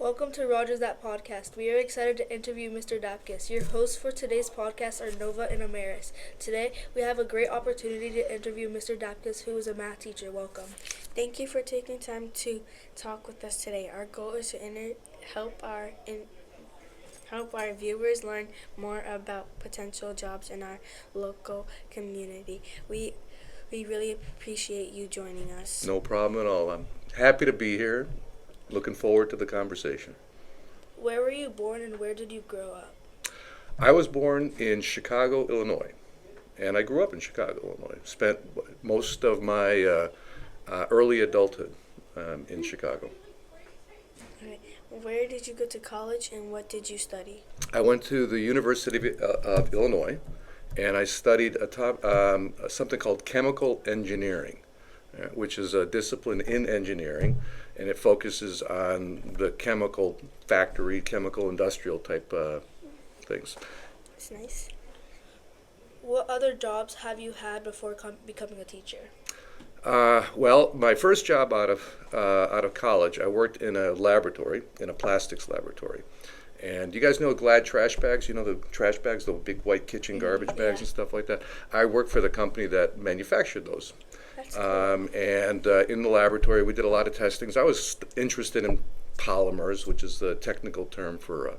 Welcome to Rogers That Podcast. We are excited to interview Mr. Dapkus. Your hosts for today's podcast are Nova and Amaris. Today, we have a great opportunity to interview Mr. Dapkus, who is a math teacher. Welcome. Thank you for taking time to talk with us today. Our goal is to help our viewers learn more about potential jobs in our local community. We really appreciate you joining us. No problem at all. I'm happy to be here. Looking forward to the conversation. Where were you born and where did you grow up? I was born in Chicago, Illinois, and I grew up in Chicago, Illinois. Spent most of my early adulthood in Chicago. Okay. Where did you go to college and what did you study? I went to the University of Illinois, and I studied something called chemical engineering, which is a discipline in engineering, and it focuses on the chemical factory, chemical industrial type things. That's nice. What other jobs have you had before becoming a teacher? Well, my first job out of college, I worked in a laboratory, in a plastics laboratory. And you guys know Glad trash bags? You know the trash bags, the big white kitchen garbage bags and stuff like that? I worked for the company that manufactured those. That's cool. And in the laboratory, we did a lot of testings. I was interested in polymers, which is the technical term for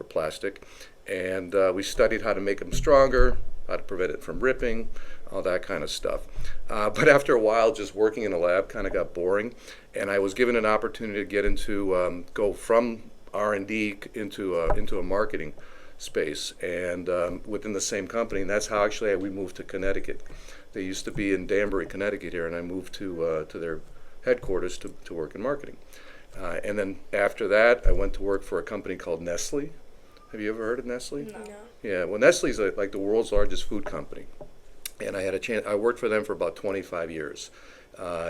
plastic. And we studied how to make them stronger, how to prevent it from ripping, all that kind of stuff. But after a while, just working in a lab kind of got boring. And I was given an opportunity to get into, go from R&D into a marketing space, and within the same company. And that's how actually we moved to Connecticut. They used to be in Danbury, Connecticut here, and I moved to their headquarters to work in marketing. And then after that, I went to work for a company called Nestle. Have you ever heard of Nestle? No. Yeah, well, Nestle's like the world's largest food company. And I had a chance, I worked for them for about 25 years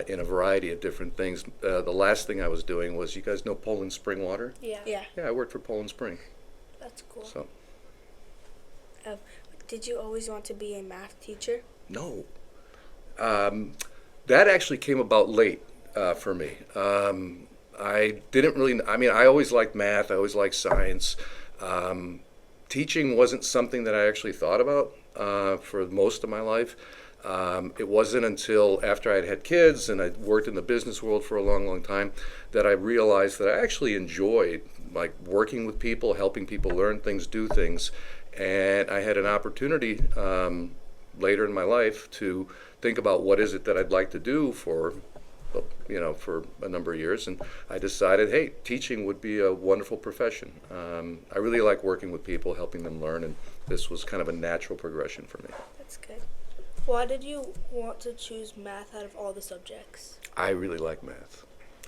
in a variety of different things. The last thing I was doing was, you guys know Poland Spring Water? Yeah. Yeah. Yeah, I worked for Poland Spring. That's cool. So, Did you always want to be a math teacher? no. That actually came about late for me. I didn't really, I always liked math, I always liked science. Teaching wasn't something that I actually thought about for most of my life. It wasn't until after I'd had kids and I'd worked in the business world for a long, long time that I realized that I actually enjoyed like working with people, helping people learn things, do things. And I had an opportunity later in my life to think about what is it that I'd like to do for a number of years, and I decided, hey, teaching would be a wonderful profession. I really like working with people, helping them learn, and this was kind of a natural progression for me. That's good. Why did you want to choose math out of all the subjects? I really like math.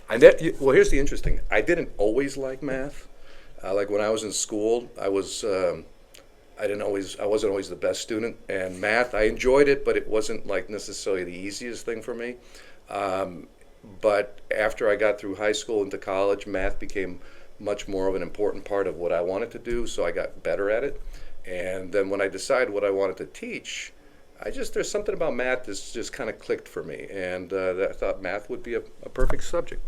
Well, here's the interesting. I didn't always like math. Like when I was in school, I wasn't always the best student, and math, I enjoyed it, but it wasn't like necessarily the easiest thing for me. But after I got through high school into college, math became much more of an important part of what I wanted to do, so I got better at it. And then when I decided what I wanted to teach, there's something about math that's just kind of clicked for me, and I thought math would be a perfect subject.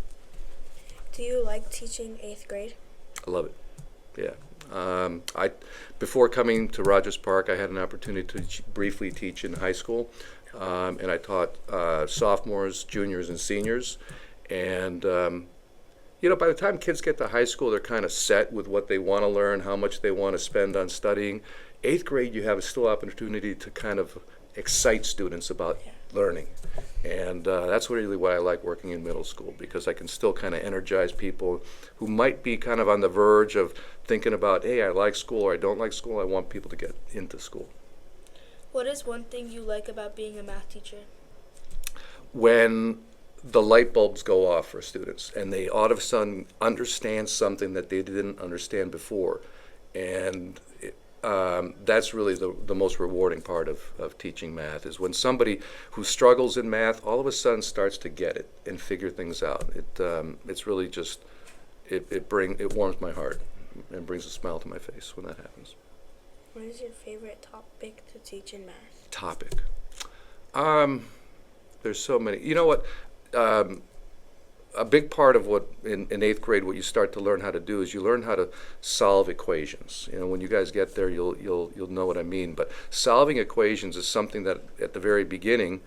Do you like teaching 8th grade? I love it. Yeah. Before coming to Rogers Park, I had an opportunity to briefly teach in high school, and I taught sophomores, juniors, and seniors. And by the time kids get to high school, they're kind of set with what they want to learn, how much they want to spend on studying. 8th grade, you have a still opportunity to kind of excite students about learning. And that's really why I like working in middle school, because I can still kind of energize people who might be kind of on the verge of thinking about, hey, I like school or I don't like school. I want people to get into school. What is one thing you like about being a math teacher? When the light bulbs go off for students and they all of a sudden understand something that they didn't understand before. And that's really the most rewarding part of teaching math, is when somebody who struggles in math all of a sudden starts to get it and figure things out. It's really just, it warms my heart and brings a smile to my face when that happens. What is your favorite topic to teach in math? Topic. There's so many. You know what? a big part of what in eighth grade what you start to learn how to do is you learn how to solve equations. When you guys get there, you'll know what I mean. But solving equations is something that at the very beginning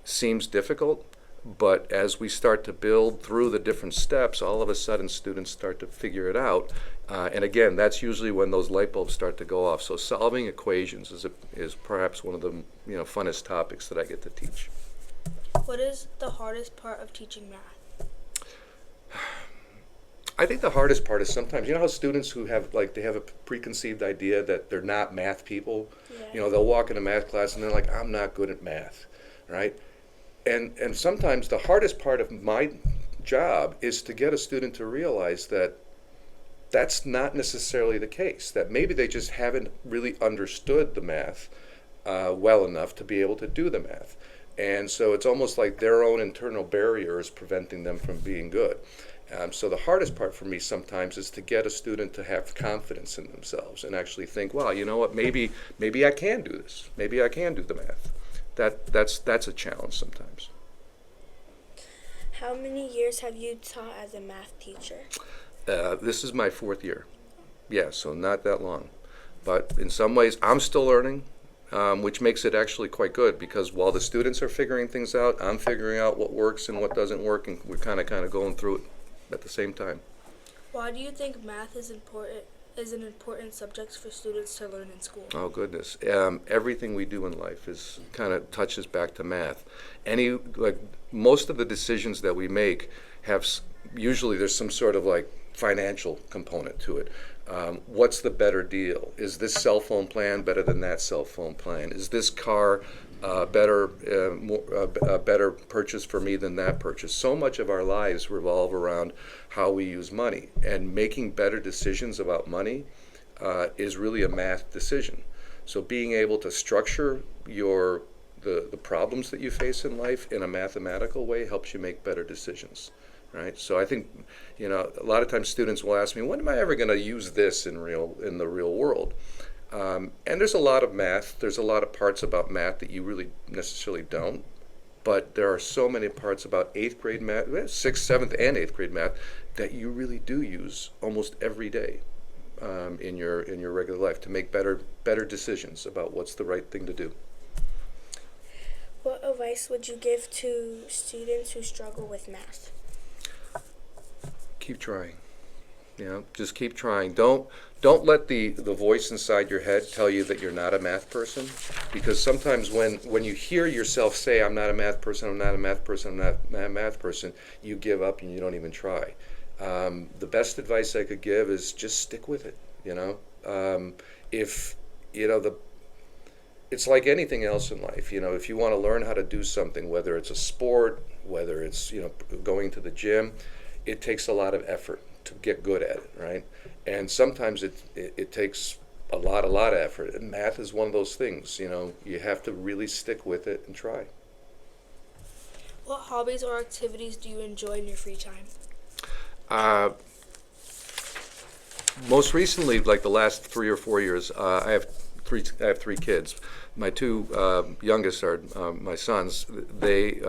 seems difficult, but as we start to build through the different steps, all of a sudden students start to figure it out. And again, that's usually when those light bulbs start to go off. So solving equations is perhaps one of the funnest topics that I get to teach. What is the hardest part of teaching math? I think the hardest part is sometimes, how students who have they have a preconceived idea that they're not math people. Yeah. They'll walk into math class and they're like, I'm not good at math, right? And sometimes the hardest part of my job is to get a student to realize that that's not necessarily the case, that maybe they just haven't really understood the math well enough to be able to do the math. And so it's almost like their own internal barrier is preventing them from being good. So the hardest part for me sometimes is to get a student to have confidence in themselves and actually think, wow, you know what, maybe I can do this. Maybe I can do the math. That's a challenge sometimes. How many years have you taught as a math teacher? This is my 4th year. Yeah, so not that long. But in some ways, I'm still learning, which makes it actually quite good because while the students are figuring things out, I'm figuring out what works and what doesn't work, and we're kind of going through it at the same time. Why do you think math is an important subject for students to learn in school? Oh goodness, everything we do in life is kind of touches back to math. Most of the decisions that we make have usually there's some sort of financial component to it. What's the better deal? Is this cell phone plan better than that cell phone plan? Is this car better purchase for me than that purchase? So much of our lives revolve around how we use money, and making better decisions about money is really a math decision. So being able to structure the problems that you face in life in a mathematical way helps you make better decisions. Right, so I think a lot of times students will ask me, when am I ever going to use this in the real world? And there's a lot of math. There's a lot of parts about math that you really necessarily don't. But there are so many parts about 8th grade math, 6th, 7th, and 8th grade math that you really do use almost every day in your regular life to make better decisions about what's the right thing to do. What advice would you give to students who struggle with math? Keep trying. Just keep trying. Don't let the voice inside your head tell you that you're not a math person, because sometimes when you hear yourself say, I'm not a math person, I'm not a math person, I'm not a math person, you give up and you don't even try. The best advice I could give is just stick with it. It's like anything else in life. If you want to learn how to do something, whether it's a sport, whether it's going to the gym, it takes a lot of effort to get good at it, right? And sometimes it takes a lot of effort. And math is one of those things, you have to really stick with it and try. What hobbies or activities do you enjoy in your free time? Most recently, like the last 3 or 4 years, I have 3 kids. My 2 youngest are my sons. We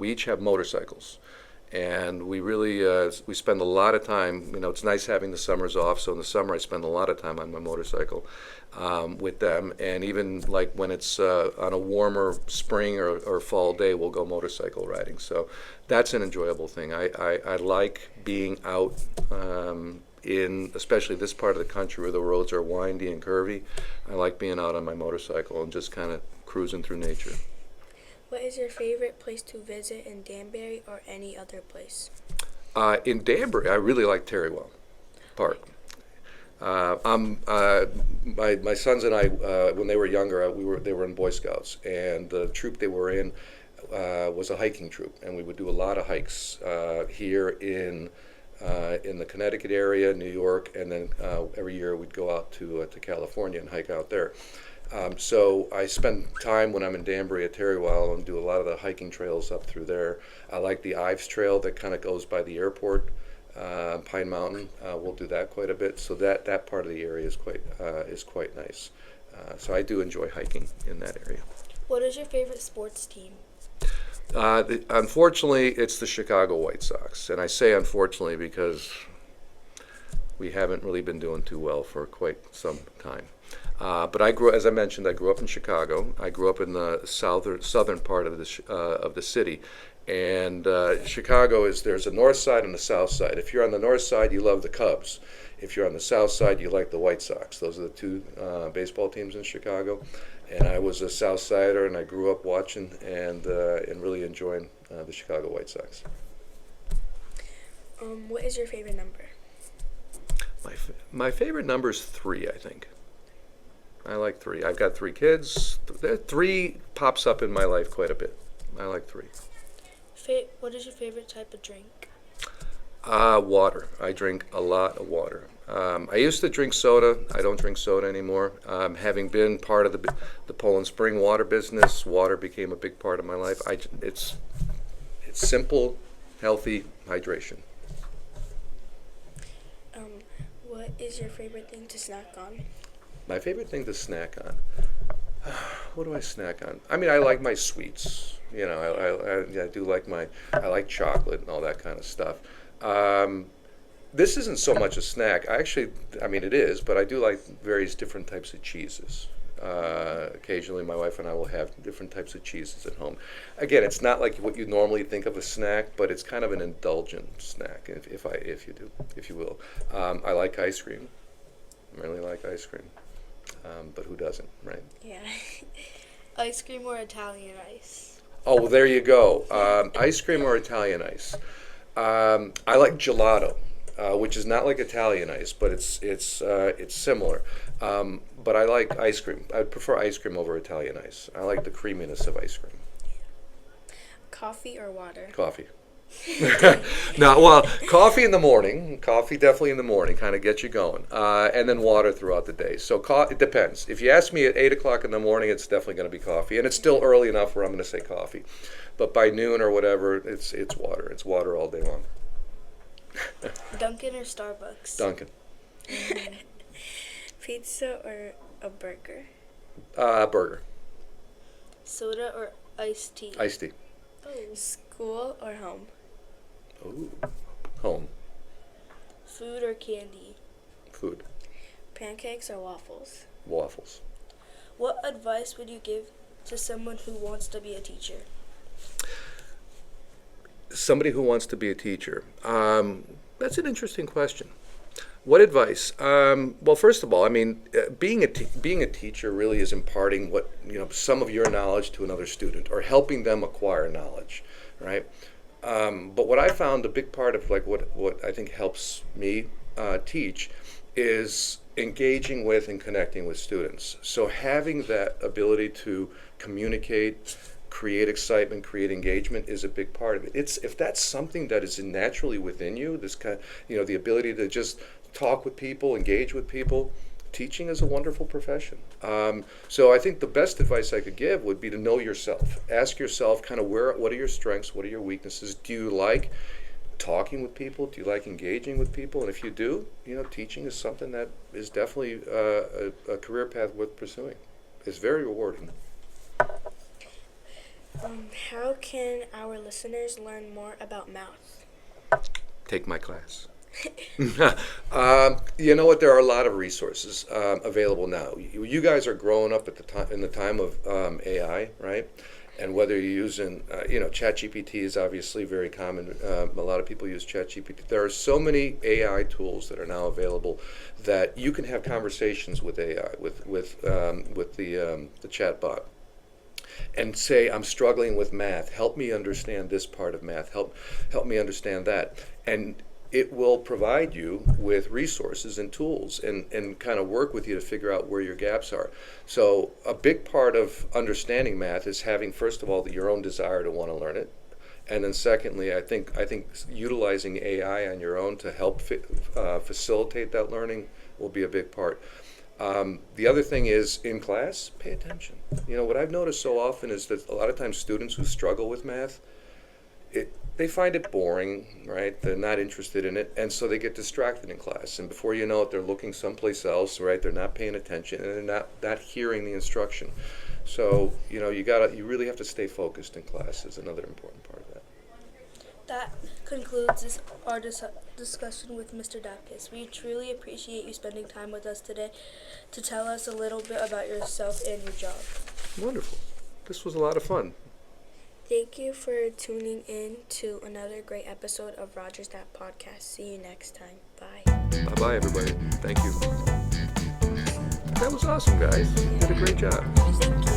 each have motorcycles. And we really we spend a lot of time. It's nice having the summers off. So in the summer, I spend a lot of time on my motorcycle with them. And even when it's on a warmer spring or fall day, we'll go motorcycle riding. So that's an enjoyable thing. I like being out in especially this part of the country where the roads are windy and curvy. I like being out on my motorcycle and just kind of cruising through nature. What is your favorite place to visit in Danbury or any other place? In Danbury, I really like Terrywell Park. My sons and I, when they were younger, they were in Boy Scouts, and the troop they were in was a hiking troop, and we would do a lot of hikes here in the Connecticut area, New York, and then every year we'd go out to California and hike out there. So I spend time when I'm in Danbury at Terrywell and do a lot of the hiking trails up through there. I like the Ives Trail that kind of goes by the airport, Pine Mountain. We'll do that quite a bit. So that part of the area is quite nice. So I do enjoy hiking in that area. What is your favorite sports team? Unfortunately, it's the Chicago White Sox, and I say unfortunately because we haven't really been doing too well for quite some time. But as I mentioned, I grew up in Chicago. I grew up in the southern part of the city, and Chicago there's a north side and a south side. If you're on the north side, you love the Cubs. If you're on the south side, you like the White Sox. Those are the two baseball teams in Chicago. And I was a South Sider, and I grew up watching and really enjoying the Chicago White Sox. What is your favorite number? My favorite number is 3, I think. I like 3. I've got 3 kids. 3 pops up in my life quite a bit. I like 3. What is your favorite type of drink? Water. I drink a lot of water. I used to drink soda. I don't drink soda anymore. Having been part of the Poland Spring water business, water became a big part of my life. It's simple, healthy hydration. What is your favorite thing to snack on? My favorite thing to snack on. What do I snack on? I mean, I like my sweets. You know, I do like I like chocolate and all that kind of stuff. This isn't so much a snack. I mean, it is, but I do like various different types of cheeses. Occasionally, my wife and I will have different types of cheeses at home. Again, it's not like what you normally think of a snack, but it's kind of an indulgent snack, if you will. I like ice cream. I really like ice cream. But who doesn't, right? Yeah. Ice cream or Italian ice? Oh, well, there you go. Ice cream or Italian ice. I like gelato, which is not like Italian ice, but it's similar. But I like ice cream. I prefer ice cream over Italian ice. I like the creaminess of ice cream. Coffee or water? Coffee. No, well, coffee in the morning. Coffee definitely in the morning, kind of gets you going, and then water throughout the day. So it depends. If you ask me at 8 o'clock in the morning, it's definitely going to be coffee, and it's still early enough where I'm going to say coffee. But by noon or whatever, it's water. It's water all day long. Dunkin' or Starbucks? Dunkin'. Pizza or a burger? Burger. Soda or iced tea? Iced tea. Oh. School or home? Ooh. Home. Food or candy? Food. Pancakes or waffles? Waffles. What advice would you give to someone who wants to be a teacher? Somebody who wants to be a teacher. That's an interesting question. What advice? Well, first of all, I mean, being a teacher really is imparting some of your knowledge to another student, or helping them acquire knowledge, right? But what I found a big part of what I think helps me teach is engaging with and connecting with students. So having that ability to communicate, create excitement, create engagement is a big part of it. If that's something that is naturally within you, this kind, the ability to just talk with people, engage with people, teaching is a wonderful profession. So I think the best advice I could give would be to know yourself. Ask yourself kind of what are your strengths, what are your weaknesses? Do you like talking with people? Do you like engaging with people? And if you do, teaching is something that is definitely a career path worth pursuing. It's very rewarding. How can our listeners learn more about math? Take my class. You know what? There are a lot of resources available now. You guys are growing up in the time of AI, right? And whether you're using, ChatGPT is obviously very common. A lot of people use ChatGPT. There are so many AI tools that are now available that you can have conversations with AI, with the chatbot, and say, I'm struggling with math. Help me understand this part of math. Help me understand that. And it will provide you with resources and tools and kind of work with you to figure out where your gaps are. So a big part of understanding math is having, first of all, your own desire to want to learn it. And then secondly, I think utilizing AI on your own to help facilitate that learning will be a big part. The other thing is, in class, pay attention. What I've noticed so often is that a lot of times students who struggle with math, they find it boring, right? They're not interested in it, and so they get distracted in class. And before you know it, they're looking someplace else, right? They're not paying attention, and they're not hearing the instruction. So, you really have to stay focused in class is another important part of that. That concludes our discussion with Mr. Dapkus. We truly appreciate you spending time with us today to tell us a little bit about yourself and your job. Wonderful. This was a lot of fun. Thank you for tuning in to another great episode of Rogers That Podcast. See you next time. Bye. Bye-bye, everybody. Thank you. That was awesome, guys. You did a great job. Thank you.